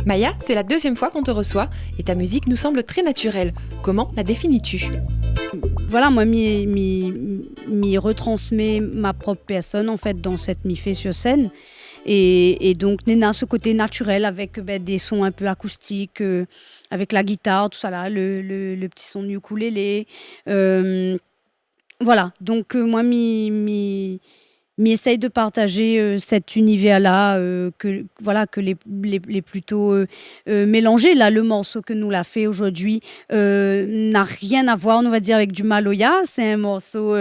Maya, c'est la deuxième fois qu'on te reçoit et ta musique nous semble très naturelle. Comment la définis-tu ? Voilà, moi, m'y retransmet ma propre personne, en fait, dans cette m'y fait sur scène. Et donc, Nena, ce côté naturel avec des sons un peu acoustiques, avec la guitare, tout ça là, le petit son du ukulélé. Voilà, donc moi, m'y essaye de partager cet univers-là, que les plutôt mélangés. Là, le morceau que nous l'a fait aujourd'hui n'a rien à voir, on va dire, avec du Maloya. C'est un morceau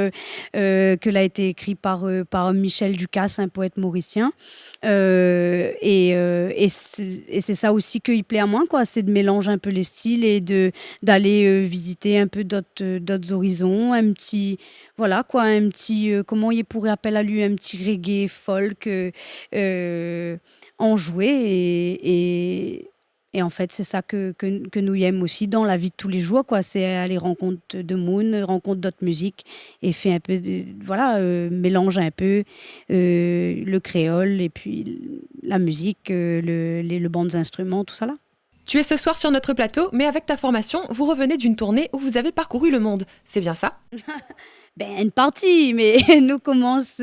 que l'a été écrit par Michel Ducasse, un poète mauricien. Et c'est ça aussi qui plaît à moi, quoi. C'est de mélanger un peu les styles et d'aller visiter un peu d'autres horizons, un petit... Voilà quoi, un petit, comment il pourrait appeler à lui, un petit reggae folk enjoué. Et en fait, c'est ça que nous aimons aussi dans la vie de tous les jours, quoi. C'est aller rencontre de Moon, rencontre d'autres musiques et fait un peu de, voilà, mélange un peu le créole et puis la musique, le bandes instruments, tout ça là. Tu es ce soir sur notre plateau, mais avec ta formation, vous revenez d'une tournée où vous avez parcouru le monde. C'est bien ça ? Une partie, mais nous commence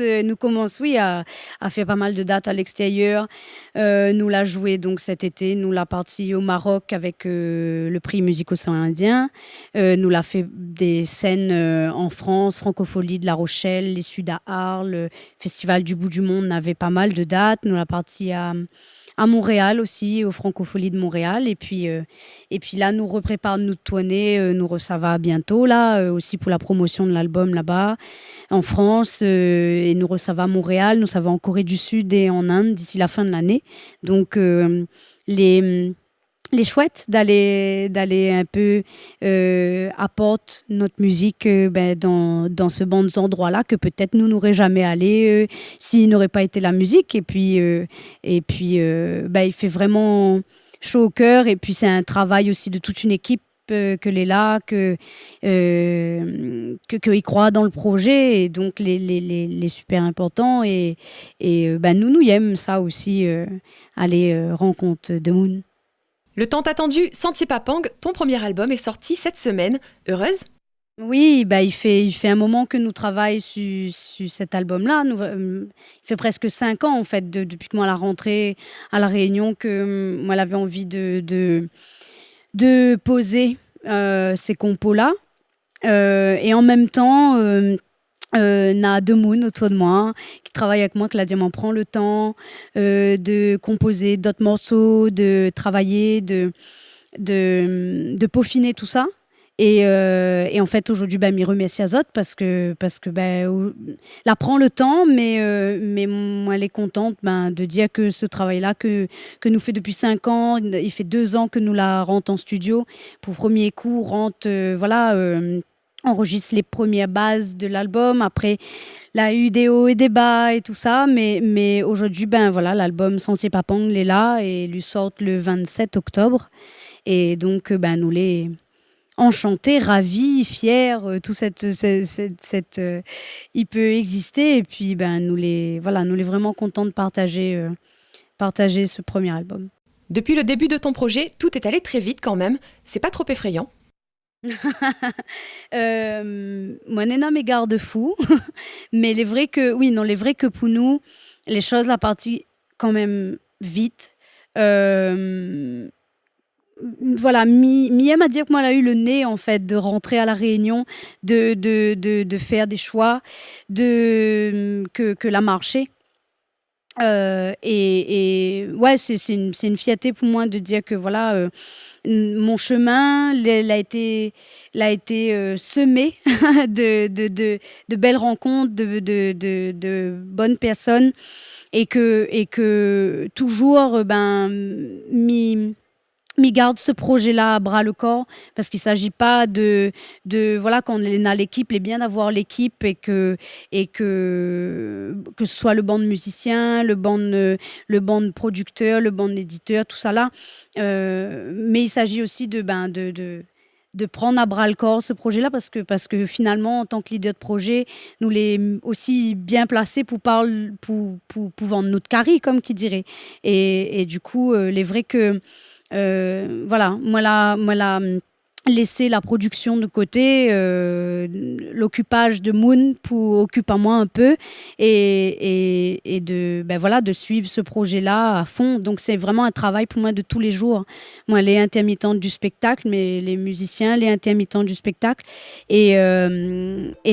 oui, à faire pas mal de dates à l'extérieur. Nous l'a joué donc cet été, nous l'a parti au Maroc avec le prix Musique Océan Indien. Nous l'a fait des scènes en France, Francophonie de La Rochelle, les Suds à Arles, le Festival du Bout du Monde, on avait pas mal de dates. Nous l'a parti à Montréal aussi, aux Francopholies de Montréal. Et puis là, nous repréparons notre tournée. Ça va bientôt, là, aussi pour la promotion de l'album là-bas, en France. Et ça va à Montréal, ça va en Corée du Sud et en Inde d'ici la fin de l'année. Donc, les chouettes d'aller un peu apporter notre musique dans ce bon endroit-là que peut-être nous n'aurions jamais allé s'il n'aurait pas été la musique. Et puis il fait vraiment chaud au cœur. Et puis c'est un travail aussi de toute une équipe que les là, que y croient dans le projet, et donc les super importants. Et nous aimons ça aussi, aller rencontre de Moon. Le tant attendu Sentier Papang, ton premier album est sorti cette semaine. Heureuse ? Oui, il fait un moment que nous travaillons sur cet album-là. Il fait presque 5 ans, en fait, depuis que moi, la rentrée à La Réunion, que moi, j'avais envie de poser ces compos-là. Et en même temps... n'a de Moon autour de moi, qui travaille avec moi, que la Diamant prend le temps de composer d'autres morceaux, de travailler, de peaufiner tout ça. Et en fait, aujourd'hui, m'y remercie à Zot parce que la prend le temps, mais moi, elle est contente de dire que ce travail-là que nous fait depuis 5 ans, il fait 2 ans que nous la rentre en studio. Pour premier coup, rentre, enregistre les premières bases de l'album. Après, il a eu des hauts et des bas et tout ça. Mais aujourd'hui, l'album Sentier Papang est là et lui sort le 27 octobre. Et donc, nous les enchantés, ravis, fiers, tout il peut exister. Et puis, nous les vraiment contents de partager ce premier album. Depuis le début de ton projet, tout est allé très vite quand même. C'est pas trop effrayant ? Moi, Nena mes garde-fous, mais il est vrai que pour nous, les choses la partie quand même vite. Voilà, Mia m'a dit que moi, elle a eu le nez en fait de rentrer à La Réunion, de faire des choix, que la marché. Et ouais, c'est une fierté pour moi de dire que voilà, mon chemin l'a été semé de belles rencontres, de bonnes personnes, et que toujours m'y garde ce projet-là à bras le corps, parce qu'il ne s'agit pas de voilà, quand on a l'équipe, il est bien d'avoir l'équipe et que ce soit le band musicien, le band producteur, le band éditeur, tout ça là. Mais il s'agit aussi de prendre à bras le corps ce projet-là parce que finalement, en tant que leader de projet, nous les aussi bien placés pour vendre notre carré, comme qui dirait. Et du coup, il est vrai que, voilà, moi, laisser la production de côté, l'occupage de Moon pour occuper à moi un peu et de suivre ce projet-là à fond. Donc c'est vraiment un travail pour moi de tous les jours. Moi, les intermittents du spectacle, mais les musiciens, les intermittents du spectacle. Et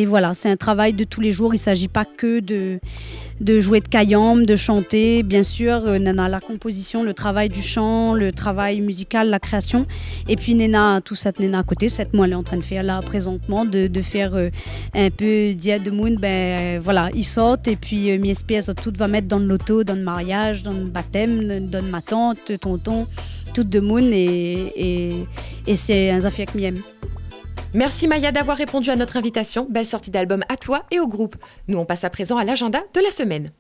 voilà, c'est un travail de tous les jours. Il ne s'agit pas que de jouer de kayam, de chanter, bien sûr, Nana, la composition, le travail du chant, le travail musical, la création. Et puis Nena, tout ça, Nena à côté, c'est moi, elle est en train de faire là présentement, de faire un peu Dia de Moon, voilà, ils sortent et puis mes espèces, tout va mettre dans l'auto, dans le mariage, dans le baptême, dans ma tante, tonton, tout de Moon et c'est un affaire que m'aime. Merci Maya d'avoir répondu à notre invitation. Belle sortie d'album à toi et au groupe. Nous on passe à présent à l'agenda de la semaine.